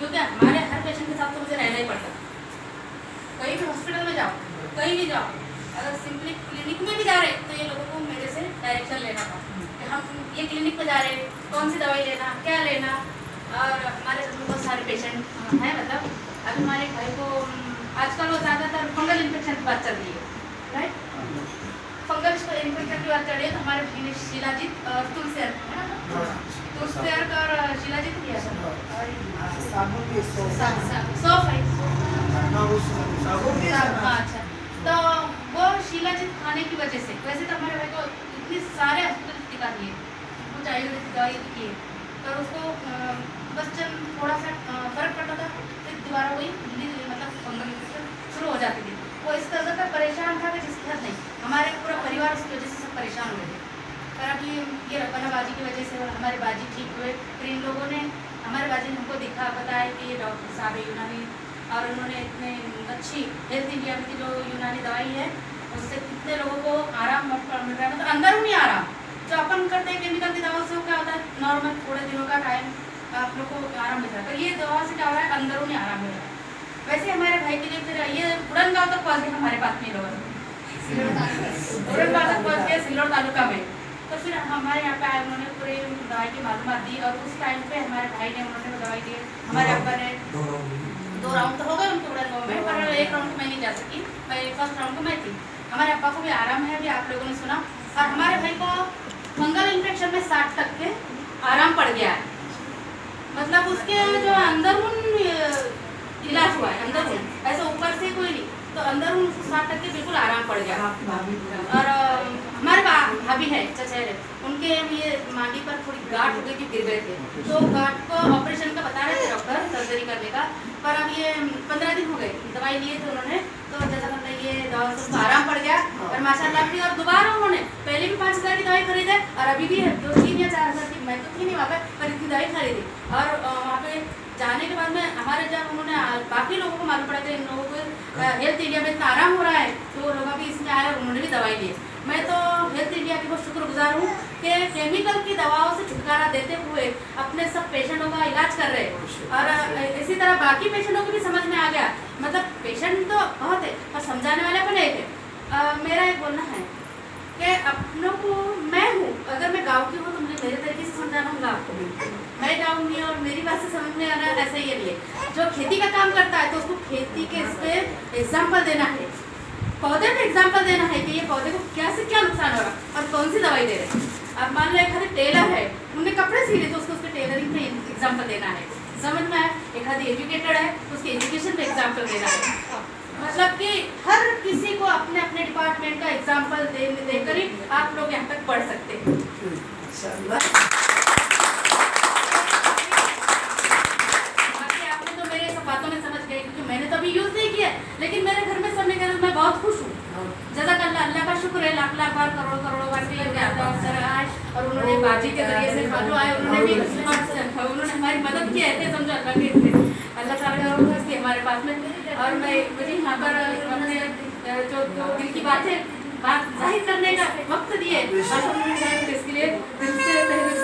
क्योंकि हमारे हर पेशेंट के साथ तो मुझे रहना ही पड़ता है। कहीं भी हॉस्पिटल में जाओ, कहीं भी जाओ, अगर सिंपली क्लिनिक में भी जा रहे तो ये लोगों को मेरे से डायरेक्शन लेना था कि हम ये क्लिनिक में जा रहे हैं, कौन सी दवाई लेना, क्या लेना। और हमारे घर में बहुत सारे पेशेंट हैं, मतलब अभी हमारे भाई को आजकल वो ज़्यादातर फंगल इन्फेक्शन की बात चल रही है, राइट। फंगल इन्फेक्शन की बात चल रही है तो हमारे भाई ने शिलाजीत और तुलसेर है ना, तुलसेर का और शिलाजीत किया था अच्छा। तो वो शिलाजीत खाने की वजह से, वैसे तो हमारे भाई को इतने सारे हॉस्पिटल टिका दिए, कुछ आयुर्वेदिक दवाई किए, पर उसको बस जब थोड़ा सा फर्क पड़ता था फिर दोबारा वही मतलब फंगल इन्फेक्शन शुरू हो जाती थी। वो इस तरह का परेशान था कि जिसकी हद नहीं, हमारे पूरा परिवार उसकी वजह से सब परेशान हुए थे। पर अभी ये रपनाबाजी की वजह से हमारे बाजी ठीक हुए। फिर इन लोगों ने, हमारे बाजी ने हमको दिखा, बताया कि ये डॉक्टर साहब है यूनानी, और उन्होंने इतने अच्छी हेल्थ इंडिया की जो यूनानी दवाई है उससे कितने लोगों को आराम मिल रहा है, मतलब अंदरूनी आराम। जो अपन करते हैं केमिकल की दवा से क्या होता है, नॉर्मल थोड़े दिनों का टाइम आप लोग को आराम मिल रहा है, तो ये दवा से क्या हो रहा है, अंदरूनी आराम मिल रहा है। वैसे हमारे भाई के लिए फिर ये उड़न गाँव तक पहुँच गए हमारे पास में लोग, उड़न गाँव तक पहुँच गए सिल्लोड़ तालुका में। तो फिर हमारे यहाँ पे आए, उन्होंने पूरे दवाई की मालूमात दी, और उस टाइम पे हमारे भाई ने, उन्होंने दवाई दी, हमारे अब्बा ने 2 राउंड तो हो गए उनके उड़न गाँव में, पर 1 राउंड मैं नहीं जा सकी, मैं फर्स्ट राउंड को मैं थी। हमारे अब्बा को भी आराम है, अभी आप लोगों ने सुना। और हमारे भाई को फंगल इन्फेक्शन में 60 तक के आराम पड़ गया है, मतलब उसके जो अंदरून इलाज हुआ है, अंदरून, ऐसे ऊपर से कोई नहीं, तो अंदरून उसको 60 तक के बिल्कुल आराम पड़ गया। और हमारे भाभी है चचेरे, उनके ये मांडी पर थोड़ी गांठ हो गई थी, गिर गए थे, तो गांठ को ऑपरेशन का बता रहे थे डॉक्टर, सर्जरी करने का। पर अब ये 15 दिन हो गए, दवाई लिए थे उन्होंने, तो जैसा मतलब ये दवा से उसको आराम पड़ गया और माशाल्लाह फिर और दोबारा उन्होंने पहले भी 5000 की दवाई खरीदे, और अभी भी 3 या 4000 की, मैं तो थी नहीं वहाँ पे, पर इतनी दवाई खरीदी। और वहाँ पे जाने के बाद में हमारे जब उन्होंने बाकी लोगों को मालूम पड़ा कि इन लोगों को हेल्थ इंडिया में इतना आराम हो रहा है, तो वो लोग भी इसमें आए और उन्होंने भी दवाई ली। मैं तो हेल्थ इंडिया की बहुत शुक्रगुजार हूँ कि केमिकल की दवाओं से छुटकारा देते हुए अपने सब पेशेंटों का इलाज कर रहे हैं। और इसी तरह बाकी पेशेंटों को भी समझ में आ गया, मतलब पेशेंट तो बहुत है पर समझाने वाले अपन एक है। मेरा एक बोलना है कि अपनों को, मैं हूँ, अगर मैं गाँव की हूँ तो मुझे मेरे तरीके से समझाना होगा आपको भी। मैं गाँव में और मेरी बात से समझ में आना ऐसा ही है। जो खेती का काम करता है तो उसको खेती के इस पर एग्जाम्पल देना है, पौधे पे एग्जाम्पल देना है कि ये पौधे को क्या से क्या नुकसान हो रहा और कौन सी दवाई दे रहे हैं। अब मान लो एक आधे टेलर है, उन्हें कपड़े सी रहे तो उसको उसके टेलरिंग पे एग्जाम्पल देना है, समझ में आया। एक आधे एजुकेटेड है उसके एजुकेशन पे एग्जाम्पल देना है, मतलब कि हर किसी को अपने अपने डिपार्टमेंट का एग्जाम्पल देकर ही आप लोग यहाँ तक पढ़ सकते हैं। बाकी आपने तो मेरे सब बातों में समझ गए, क्योंकि मैंने तो अभी यूज नहीं किया, लेकिन मेरे घर में सबने कहा मैं बहुत खुश हूँ। जज़ाकल्लाह, अल्लाह का शुक्र है, लाख लाख बार करोड़ों बार आए, और उन्होंने बाजी के जरिए से खालू आए, उन्होंने भी उन्होंने हमारी मदद की है, समझो अल्लाह ताला का हमारे पास में। और मैं मुझे यहाँ पर अपने जो दिल की बात जाहिर करने का वक्त दिए, इसके लिए दिल से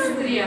शुक्रिया।